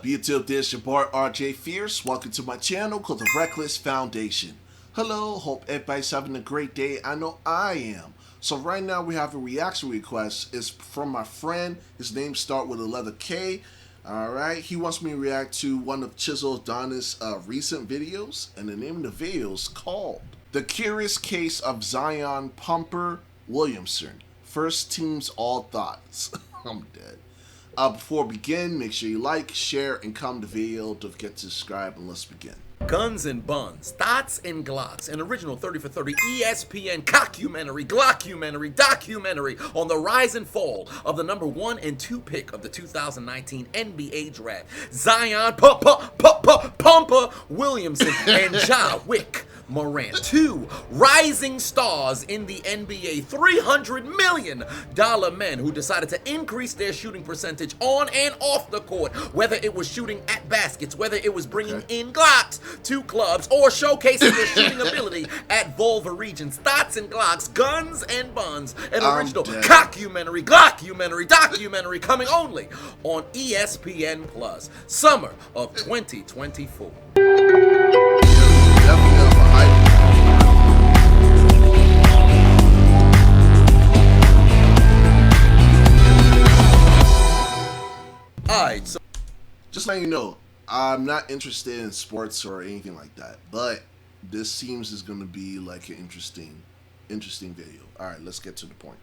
up, YouTube? This your boy RJ Fierce. Welcome to my channel called The Reckless Foundation. Hello, hope everybody's having a great day. I know I am. So right now we have a reaction request. It's from my friend. His name starts with a letter K. Alright, he wants me to react to one of Chisel Adonis' recent videos. And the name of the video is called The Curious Case of Zion Pumper Williamson. First Team's All Thoughts. I'm dead. Before we begin, make sure you like, share, and comment the video. Don't forget to subscribe, and let's begin. Guns and Buns, Thoughts and Glocks, an original 30 for 30 ESPN documentary on the rise and fall of the number 1 and 2 pick of the 2019 NBA Draft, Zion Pumper Williamson and Ja Wick Morant, 2 rising stars in the NBA, $300 million men who decided to increase their shooting percentage on and off the court, whether it was shooting at baskets, whether it was bringing in Glocks to clubs, or showcasing their shooting ability at vulva regions. Thoughts and Glocks, Guns and Buns, an original documentary coming only on ESPN Plus, summer of 2024. Alright, so just letting you know, I'm not interested in sports or anything like that, but this seems is going to be like an interesting video. Alright, let's get to the point.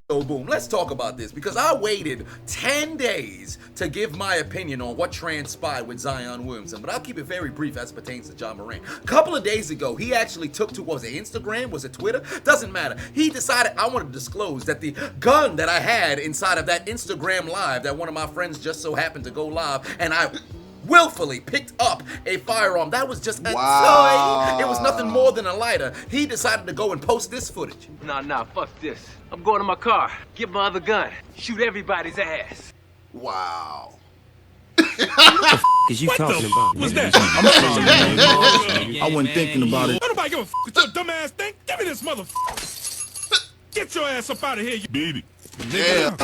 So boom, let's talk about this, because I waited 10 days to give my opinion on what transpired with Zion Williamson, but I'll keep it very brief as it pertains to Ja Morant. A couple of days ago, he actually took to, was it Instagram, was it Twitter? Doesn't matter. He decided I wanted to disclose that the gun that I had inside of that Instagram live, that one of my friends just so happened to go live, and I willfully picked up a firearm. That was just a toy. It was nothing more than a lighter. He decided to go and post this footage. Nah, fuck this. I'm going to my car, get my other gun, shoot everybody's ass. Wow. What the is you talking about? What's that? I wasn't thinking about it. Nobody give a what your dumb ass think? Give me this motherfucker. Get your ass up out of here, you beat it. Damn.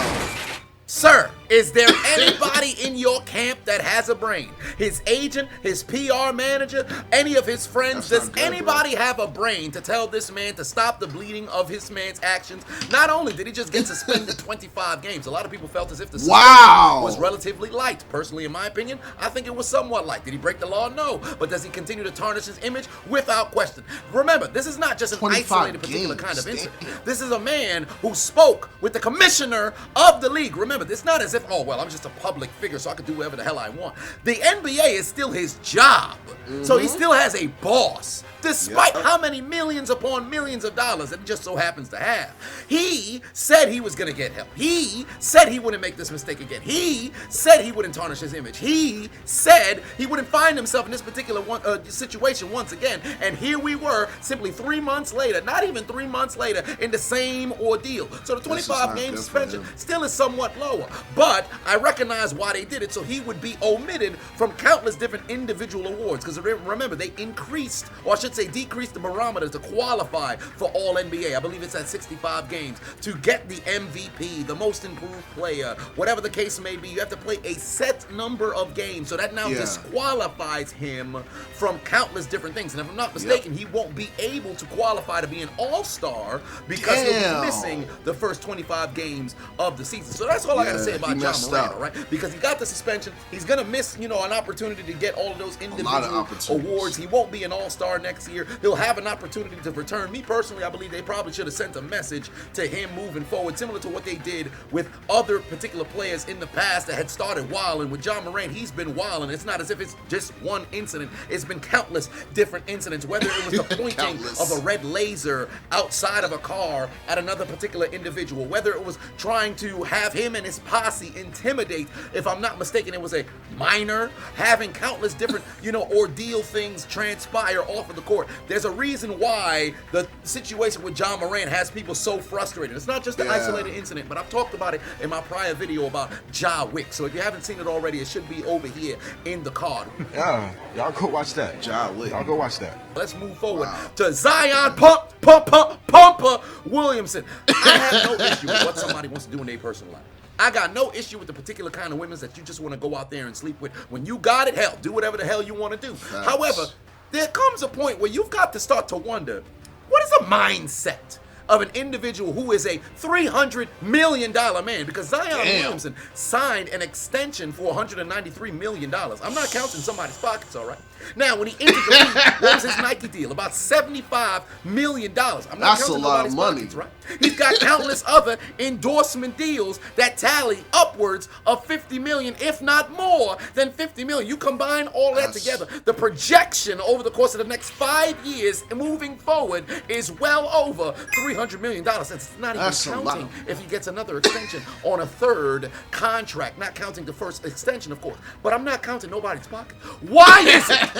Sir, is there anybody in your camp that has a brain? His agent, his PR manager, any of his friends? Does anybody have a brain to tell this man to stop the bleeding of his man's actions? Not only did he just get suspended 25 games, a lot of people felt as if the suspension was relatively light. Personally, in my opinion, I think it was somewhat light. Did he break the law? No. But does he continue to tarnish his image? Without question. Remember, this is not just an isolated particular kind of incident. This is a man who spoke with the commissioner of the league. Remember, it's not as if, oh, well, I'm just a public figure, so I can do whatever the hell I want. The NBA is still his job. So he still has a boss, despite how many millions upon millions of dollars that he just so happens to have. He said he was going to get help. He said he wouldn't make this mistake again. He said he wouldn't tarnish his image. He said he wouldn't find himself in this particular situation once again. And here we were, simply 3 months later, not even 3 months later, in the same ordeal. So the 25-game suspension still is somewhat lower. But I recognize why they did it, so he would be omitted from countless different individual awards. Because remember, they increased, or I should say decreased, the barometer to qualify for All NBA. I believe it's at 65 games. To get the MVP, the most improved player, whatever the case may be, you have to play a set number of games. So that now disqualifies him from countless different things. And if I'm not mistaken, he won't be able to qualify to be an All-Star because he'll be missing the first 25 games of the season. So that's all I got to say about Ja Morant, all right? Because he got the suspension. He's going to miss, an opportunity to get all of those individual awards. He won't be an All-Star next year. He'll have an opportunity to return. Me personally, I believe they probably should have sent a message to him moving forward, similar to what they did with other particular players in the past that had started wilding. With Ja Morant, he's been wilding. It's not as if it's just one incident. It's been countless different incidents, whether it was the pointing of a red laser outside of a car at another particular individual, whether it was trying to have him and his posse intimidate, if I'm not mistaken, it was a minor, having countless different, ordeal things transpire off of the court. There's a reason why the situation with Ja Morant has people so frustrated. It's not just an isolated incident, but I've talked about it in my prior video about Ja Wick. So if you haven't seen it already, it should be over here in the card. Yeah, y'all go watch that. Ja Wick. Y'all go watch that. Let's move forward to Zion Pumper Williamson. I have no issue with what somebody wants to do in their personal life. I got no issue with the particular kind of women that you just want to go out there and sleep with. When you got it, hell, do whatever the hell you want to do. Facts. However, there comes a point where you've got to start to wonder, what is a mindset of an individual who is a $300 million man? Because Zion Williamson signed an extension for $193 million. I'm not counting somebody's pockets, all right? Now, when he entered the league, what was his Nike deal? About $75 million. I'm not That's counting a lot nobody's of money. pockets, right? He's got countless other endorsement deals that tally upwards of $50 million, if not more than $50 million. You combine all that together, the projection over the course of the next 5 years moving forward is well over $300 million. It's not even counting if he gets another extension on a third contract, not counting the first extension, of course. But I'm not counting nobody's pocket. Why is it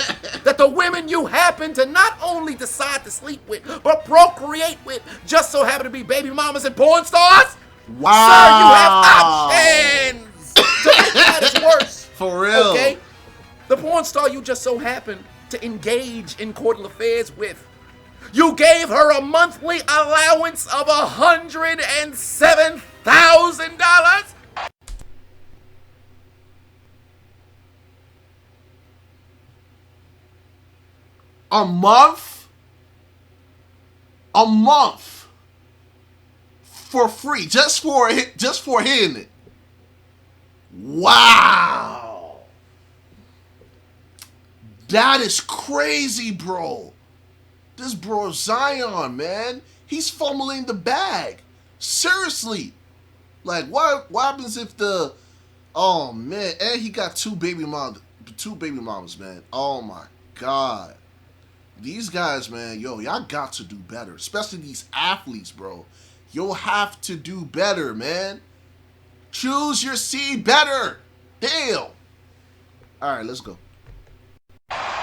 that the women you happen to not only decide to sleep with, but procreate with, just so happen to be baby mamas and porn stars? Wow. Sir, you have options to make matters worse. For real. Okay? The porn star you just so happen to engage in coital affairs with, you gave her a monthly allowance of $107,000. A month for free, just for hitting it. Wow, that is crazy, bro. This bro Zion, man, he's fumbling the bag. Seriously, like what happens if the man, and he got two baby mamas, man. Oh my God. These guys, man, yo, y'all got to do better. Especially these athletes, bro. You'll have to do better, man. Choose your seed better. Damn. All right, let's go.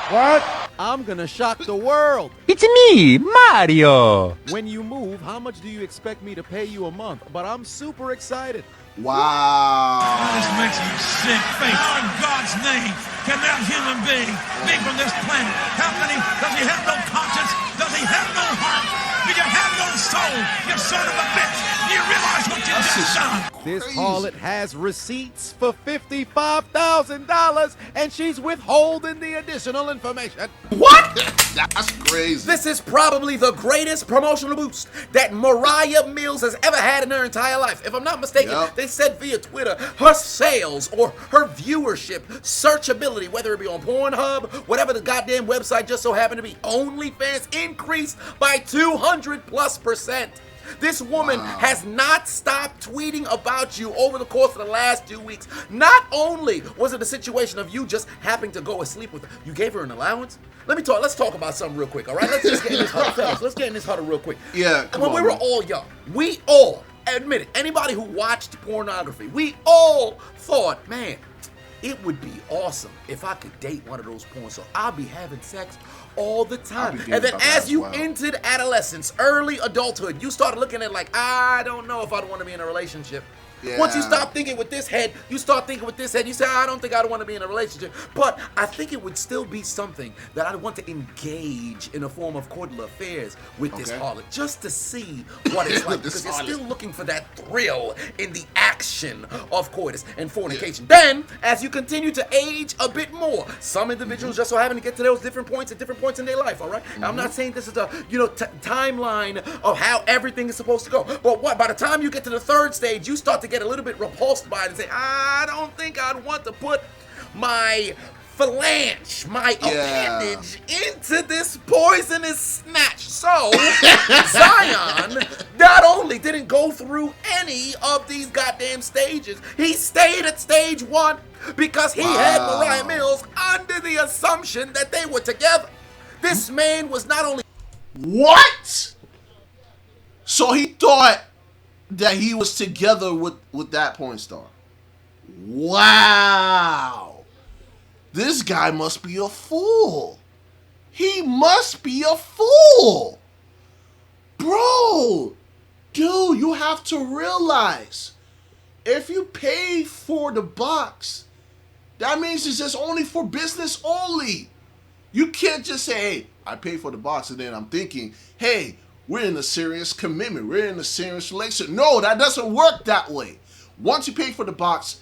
What? I'm gonna shock the world. It's me, Mario. When you move, how much do you expect me to pay you a month? But I'm super excited. Wow. This makes me sick. How in God's name can that human being be from this planet? Does he have no conscience? Does he have no heart? Do you have no soul? You son of a bitch! Do you realize what you just done? This harlot has receipts for $55,000, and she's withholding the additional information. What? That's crazy. This is probably the greatest promotional boost that Mariah Mills has ever had in her entire life. If I'm not mistaken, they said via Twitter, her sales or her viewership, searchability, whether it be on Pornhub, whatever the goddamn website just so happened to be, OnlyFans, increased by 200+%. This woman has not stopped tweeting about you over the course of the last 2 weeks. Not only was it a situation of you just happening to go and sleep with her, you gave her an allowance. Let's talk about something real quick, all right? Let's just get in this huddle, fellas. Let's get in this huddle real quick. Yeah, when we were all young, we all, admit it, anybody who watched pornography, we all thought, man, it would be awesome if I could date one of those porn stars. I'll be having sex all the time. And then as you entered adolescence, early adulthood, you started looking at like, I don't know if I'd want to be in a relationship. Yeah. Once you stop thinking with this head, you start thinking with this head. You say, I don't think I'd want to be in a relationship. But I think it would still be something that I'd want to engage in a form of coital affairs with this harlot, just to see what it's like. Because you're still looking for that thrill in the action of coitus and fornication. Then, as you continue to age a bit more, some individuals just so happen to get to those different points at different points in their life, all right? Now, I'm not saying this is a timeline of how everything is supposed to go. But by the time you get to the third stage, you start to get a little bit repulsed by it and say, I don't think I'd want to put my phalange, my appendage into this poisonous snatch. So, Zion not only didn't go through any of these goddamn stages, he stayed at stage 1 because he had Mariah Mills under the assumption that they were together. This man was not only... What? So he thought that he was together with that porn star. Wow. This guy must be a fool. He must be a fool. Bro, dude, you have to realize, if you pay for the box, that means it's just only for business only. You can't just say, hey, I paid for the box, and then I'm thinking, hey, we're in a serious commitment. We're in a serious relationship. No, that doesn't work that way. Once you pay for the box,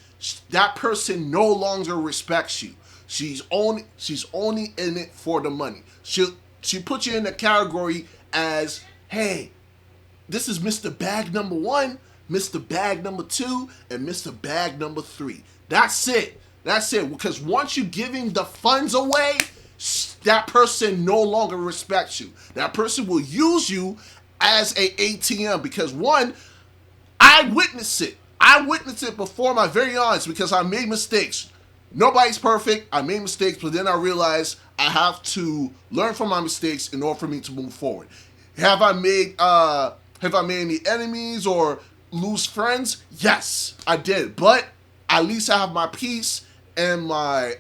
that person no longer respects you. She's only in it for the money. She put you in the category as, hey, this is Mr. Bag number 1, Mr. Bag number 2, and Mr. Bag number 3. That's it. That's it. Because once you're giving the funds away, that person no longer respects you. That person will use you as a ATM because, one, I witnessed it. I witnessed it before my very eyes because I made mistakes. Nobody's perfect. I made mistakes, but then I realized I have to learn from my mistakes in order for me to move forward. Have I made any enemies or lose friends? Yes, I did. But at least I have my peace and my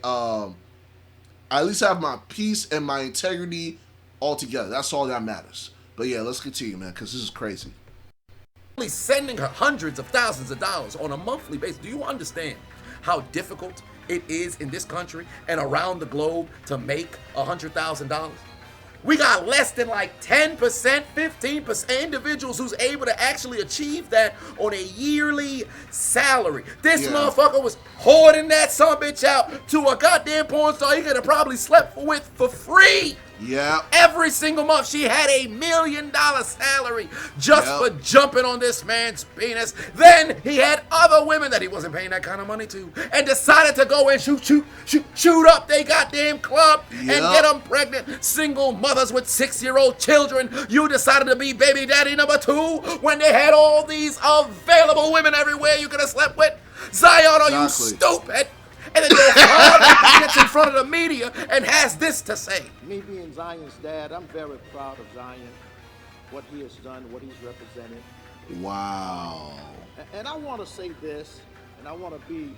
integrity all together. That's all that matters. But yeah, let's continue, man, because this is crazy. Sending her hundreds of thousands of dollars on a monthly basis. Do you understand how difficult it is in this country and around the globe to make $100,000? We got less than like 10%, 15% individuals who's able to actually achieve that on a yearly salary. This motherfucker was hoarding that sumbitch out to a goddamn porn star he could have probably slept with for free. Yeah. Every single month she had $1 million salary just for jumping on this man's penis. Then he had other women that he wasn't paying that kind of money to and decided to go and shoot up they goddamn club and get them pregnant. Single mothers with 6-year-old children. You decided to be baby daddy number 2 when they had all these available women everywhere you could have slept with. Zion, are you stupid? And then your father gets in front of the media and has this to say. Me being Zion's dad, I'm very proud of Zion, what he has done, what he's represented. Wow. And I want to say this, and I want to be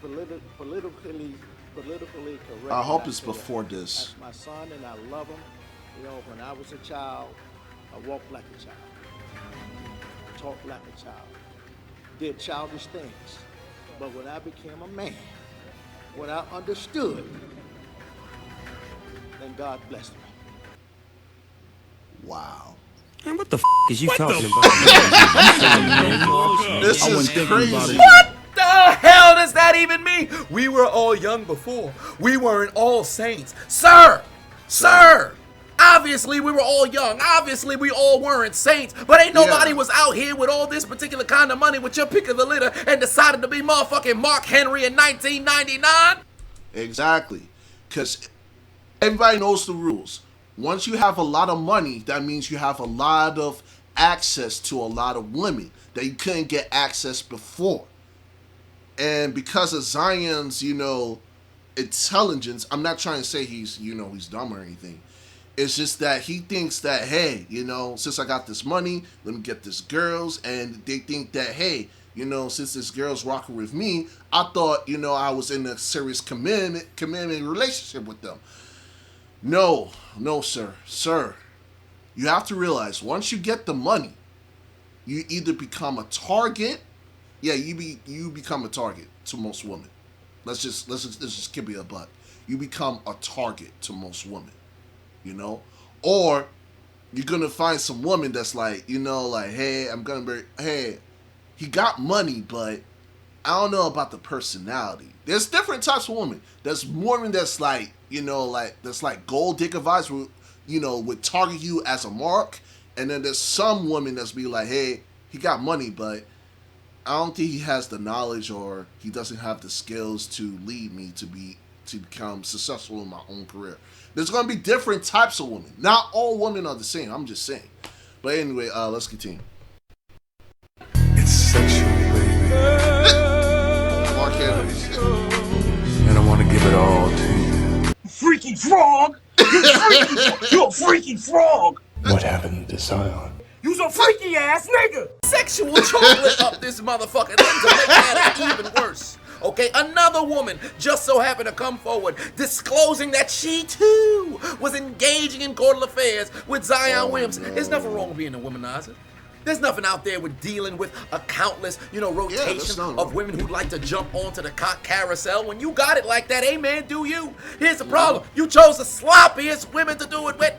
politically correct. I hope it's before this. That's my son, and I love him. You know, when I was a child, I walked like a child, talked like a child, did childish things. But when I became a man, when I understood, then God blessed me. Wow. Man, what the is you talking about? This is crazy. What the hell does that even mean? We were all young before. We weren't all saints. Sir! Obviously, we were all young. Obviously, we all weren't saints. But ain't nobody was out here with all this particular kind of money with your pick of the litter and decided to be motherfucking Mark Henry in 1999. Exactly. Because everybody knows the rules. Once you have a lot of money, that means you have a lot of access to a lot of women that you couldn't get access before. And because of Zion's, intelligence, I'm not trying to say he's dumb or anything. It's just that he thinks that, hey, since I got this money, let me get this girls. And they think that, hey, since this girl's rocking with me, I thought, I was in a serious commitment relationship with them. No, sir. Sir, you have to realize, once you get the money, you either become a target. Yeah, you become a target to most women. Let's just give you a buck. You become a target to most women. Or you're gonna find some woman that's like, hey, he got money, but I don't know about the personality. There's different types of women. There's women that's like, that's like gold digger vibes, would target you as a mark. And then there's some women that's be like, hey, he got money, but I don't think he has the knowledge or he doesn't have the skills to lead me to become successful in my own career. There's going to be different types of women. Not all women are the same. I'm just saying. But anyway, let's continue. It's sexual, baby. Mark Henry. And I want to give it all to you. Freaky frog! You're a freaky frog! What happened to Zion? You's a freaky ass nigga! Sexual chocolate up this motherfucker to make that even worse. Okay, another woman just so happened to come forward disclosing that she too was engaging in court affairs with Zion Williamson. There's nothing wrong with being a womanizer. There's nothing out there with dealing with a countless, rotation of women who like to jump onto the cock carousel. When you got it like that, amen, do you? Here's the problem. You chose the sloppiest women to do it with.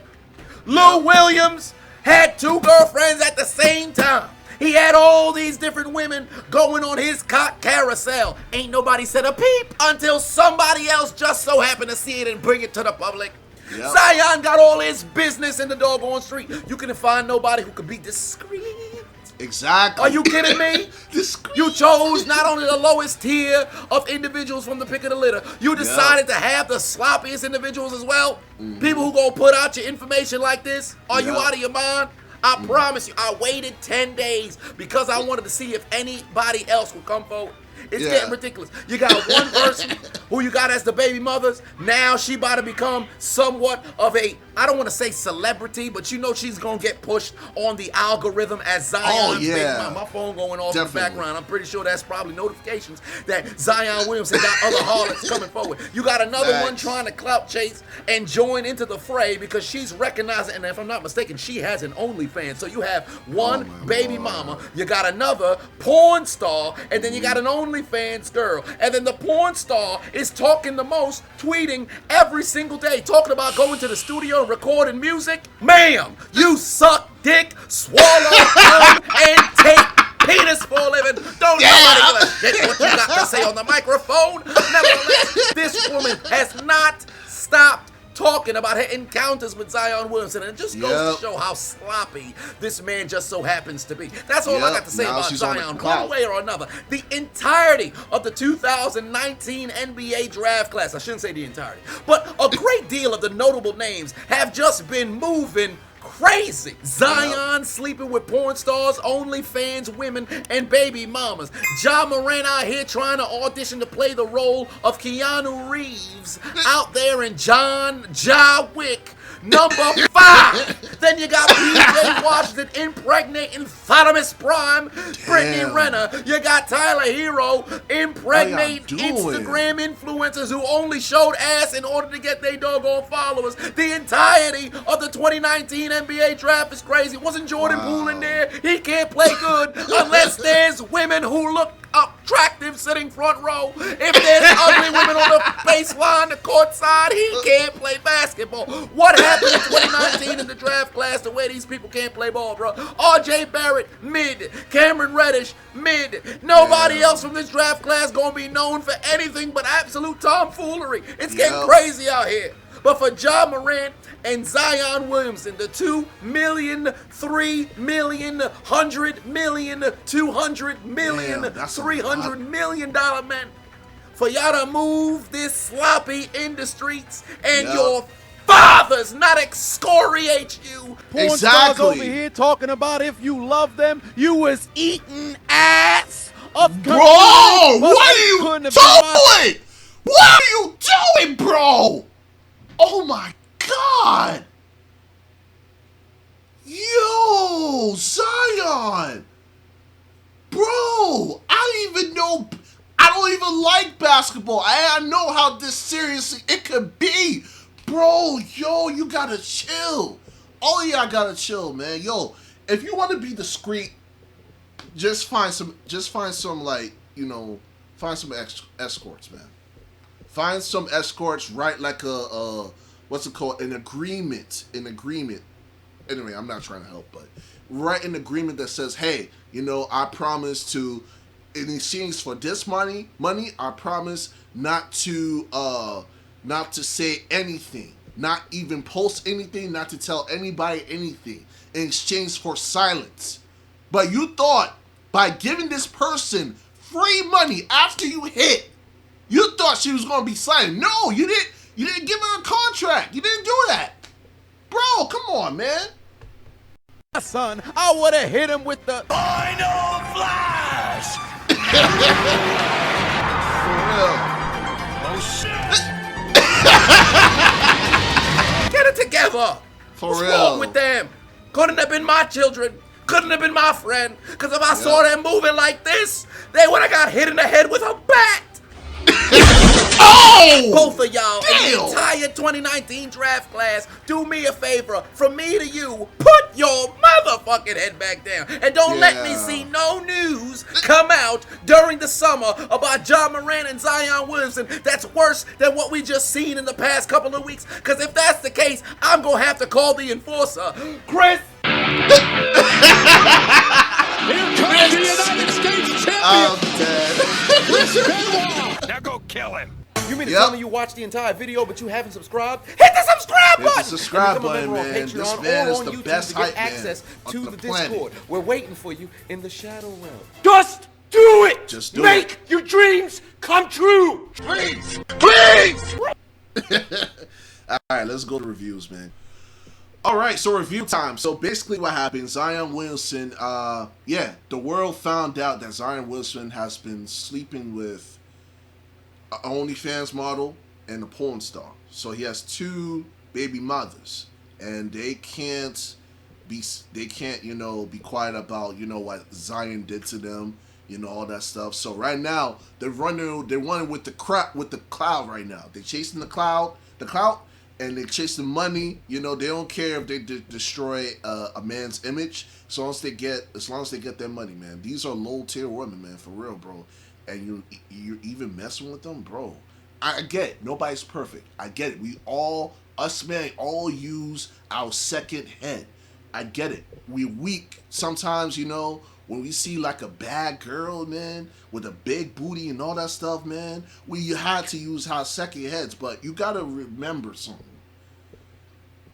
Lou Williams had 2 girlfriends at the same time. He had all these different women going on his carousel. Ain't nobody said a peep until somebody else just so happened to see it and bring it to the public. Yep. Zion got all his business in the doggone street. You couldn't find nobody who could be discreet. Exactly. Are you kidding me? You chose not only the lowest tier of individuals from the pick of the litter, you decided to have the sloppiest individuals as well. People who gonna put out your information like this. Are you out of your mind? I promise you, I waited 10 days because I wanted to see if anybody else would come forward. It's getting ridiculous. You got one person who you got as the baby mothers. Now she about to become somewhat of a, I don't want to say celebrity, but you know she's going to get pushed on the algorithm as Zion's big mom. My phone going off in the background. I'm pretty sure that's probably notifications that Zion Williamson got other harlots coming forward. You got another one trying to clout chase and join into the fray because she's recognizing, and if I'm not mistaken, she has an OnlyFans. So you have one baby mama, you got another porn star, and then you got an OnlyFans girl. And then the porn star is talking the most, tweeting every single day, talking about going to the studio and recording music. Ma'am, you suck dick, swallow, and take penis for a living. Don't nobody give a shit what you got to say on the microphone. Nevertheless, this woman has not stopped talking about her encounters with Zion Williamson, and it just goes to show how sloppy this man just so happens to be. That's all I got to say about Zion, one way or another. The entirety of the 2019 NBA draft class, I shouldn't say the entirety, but a great deal of the notable names have just been moving crazy. Zion sleeping with porn stars, OnlyFans women, and baby mamas. Ja Morant out here trying to audition to play the role of Keanu Reeves out there in John Wick number 5. Then you got PJ Washington impregnating Thalamus Prime, Brittany Renner. You got Tyler Hero impregnating Instagram influencers who only showed ass in order to get their doggone followers. The entirety of the 2019 NBA draft is crazy. Wasn't Jordan Poole in there? He can't play good unless there's women who look attractive sitting front row. If there's ugly women on the baseline, the court side, he can't play basketball. What happened in 2019 in the draft class, the way these people can't play ball, bro? RJ Barrett, mid. Cameron Reddish, mid. Nobody else from this draft class gonna be known for anything but absolute tomfoolery. It's getting crazy out here. But for Ja Morant and Zion Williamson, the 2 million, 3 million, 100 million, 200 million, 300 million dollar men, for y'all to move this sloppy in the streets and your fathers not excoriate you. Porn stars over here talking about if you love them, you was eating ass. Bro, what are you doing? What are you doing, bro? Oh my God! Yo, Zion! Bro, I don't even know. I don't even like basketball. I know how this serious it could be. Bro, yo, you gotta chill. Oh yeah, I gotta chill, man. Yo, if you want to be discreet, just find some like, you know, find some escorts, man. Find some escorts, write like a what's it called? An agreement. Anyway, I'm not trying to help, but write an agreement that says, hey, you know, I promise to, in exchange for this money, I promise not to say anything, not even post anything, not to tell anybody anything, in exchange for silence. But you thought by giving this person free money after you hit, you thought she was gonna be silent. No, you didn't. You didn't give her a contract. You didn't do that, bro. Come on, man. My son, I would have hit him with the Final Flash. For real. Oh shit! Get it together. What's wrong with them? Couldn't have been my children. Couldn't have been my friend. Because if I saw them moving like this, they would have got hit in the head with a bat. Both of y'all in the entire 2019 draft class, do me a favor, from me to you, put your motherfucking head back down and don't let me see no news come out during the summer about Ja Morant and Zion Williamson that's worse than what we just seen in the past couple of weeks, because if that's the case, I'm gonna have to call the enforcer. Chris! Here comes the United States champion. I'm dead. Now go kill him. You mean to tell me you watched the entire video, but you haven't subscribed? Hit the subscribe button! Hit the subscribe and become a member button, on man. Patreon This man or is on the YouTube best to get hype man access on to the the planet. Discord. We're waiting for you in the Shadow Realm. Just do it. Just do Make it. your dreams come true. Please. Please. All right, let's go to reviews, man. All right, so review time. So basically what happened, Zion Williamson, the world found out that Zion Williamson has been sleeping with an OnlyFans model and a porn star. So he has 2 baby mothers, and they can't, be quiet about, what Zion did to them, all that stuff. So right now they're running with the cloud right now. They're chasing the clout, and they chase the money. They don't care if they destroy a man's image, as long as they get their money, man. These are low tier women, man, for real, bro. And you're even messing with them, bro. I get it. Nobody's perfect. I get it. Us men all use our second head. I get it. We're weak sometimes, when we see like a bad girl, man, with a big booty and all that stuff, man, we had to use our second heads. But you gotta remember something.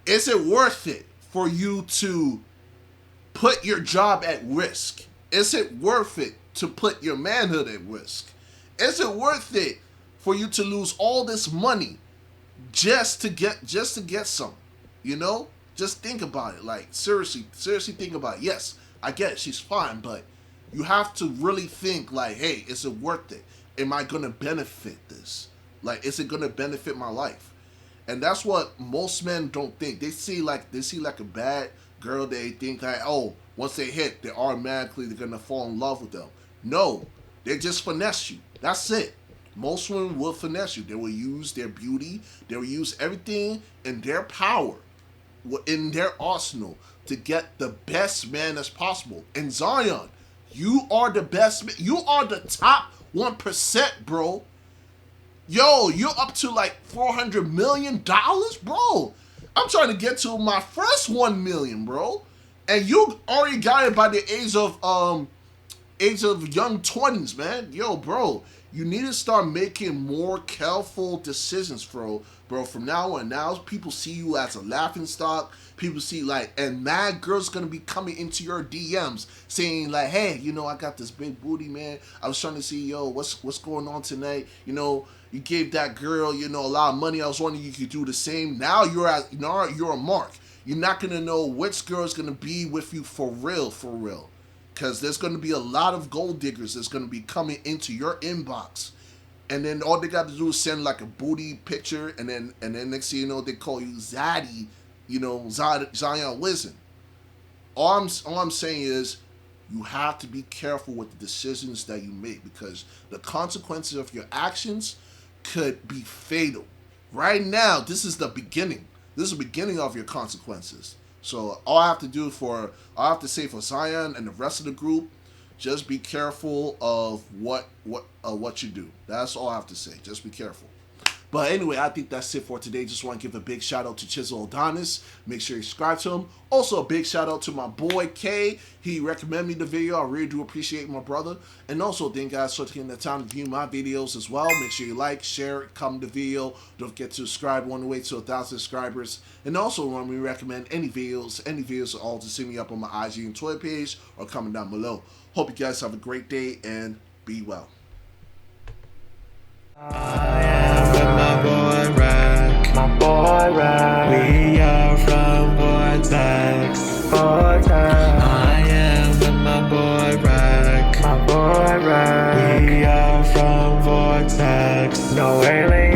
Is it worth it for you to put your job at risk? Is it worth it to put your manhood at risk? Is it worth it for you to lose all this money just to get some? Just think about it. Like, seriously think about it. Yes, I get it. She's fine, but you have to really think like, hey, is it worth it? Am I gonna benefit this? Like, is it gonna benefit my life? And that's what most men don't think. They see like a bad girl. They think like, oh, once they hit, they're gonna fall in love with them. No, they just finesse you. That's it. Most women will finesse you. They will use their beauty. They will use everything in their power, in their arsenal, to get the best man as possible. And Zion, you are the best man. You are the top 1%, bro. Yo, you're up to like $400 million, bro. I'm trying to get to my first 1 million, bro. And you already got it by the age of young 20s, man. Yo, bro, you need to start making more careful decisions, bro. From now on, now people see you as a laughing stock. People see and mad girls gonna be coming into your DMs saying like, hey, I got this big booty, man. I was trying to see, what's going on tonight? You gave that girl, a lot of money. I was wondering if you could do the same. Now you're a mark. You're not gonna know which girl is gonna be with you for real. Because there's gonna be a lot of gold diggers that's gonna be coming into your inbox. And then all they got to do is send like a booty picture, and then next thing you know, they call you Zaddy, Zion Williamson. All I'm saying is, you have to be careful with the decisions that you make, because the consequences of your actions could be fatal. Right now, this is the beginning. This is the beginning of your consequences. So all I have to say for Zion and the rest of the group, just be careful of what you do. That's all I have to say. Just be careful. But anyway, I think that's it for today. Just want to give a big shout out to Chisel Adonis. Make sure you subscribe to him. Also, a big shout out to my boy Kay. He recommended me the video. I really do appreciate my brother. And also, thank you guys for taking the time to view my videos as well. Make sure you like, share, comment the video. Don't forget to subscribe on the way to 1,000 subscribers. And also, when we recommend any videos, all to see me up on my IG and Twitter page or comment down below. Hope you guys have a great day and be well. I am with my boy Rack. We are from Vortex. I am with my boy Rack. We are from Vortex. No alien.